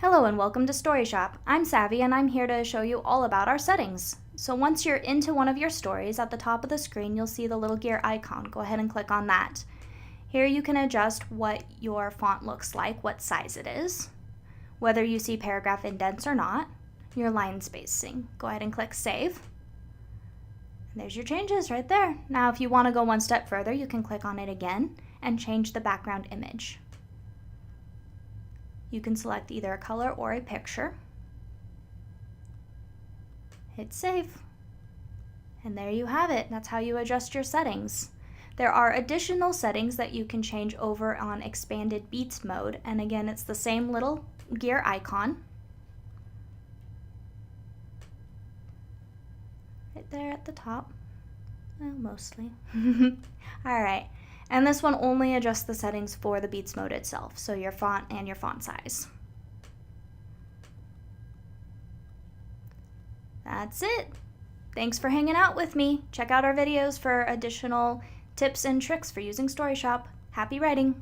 Hello and welcome to StoryShop. I'm Savvy and I'm here to show you all about our settings. So once you're into one of your stories, at the top of the screen you'll see the little gear icon. Go ahead and click on that. Here you can adjust what your font looks like, what size it is, whether you see paragraph indents or not, your line spacing. Go ahead and click Save. And there's your changes right there. Now if you want to go one step further, you can click on it again and change the background image. You can select either a color or a picture. Hit save. And there you have it. That's how you adjust your settings. There are additional settings that you can change over on expanded beats mode. And again, it's the same little gear icon. Right there at the top. Well, mostly. All right. And this one only adjusts the settings for the beats mode itself, so your font and your font size. That's it. Thanks for hanging out with me. Check out our videos for additional tips and tricks for using StoryShop. Happy writing!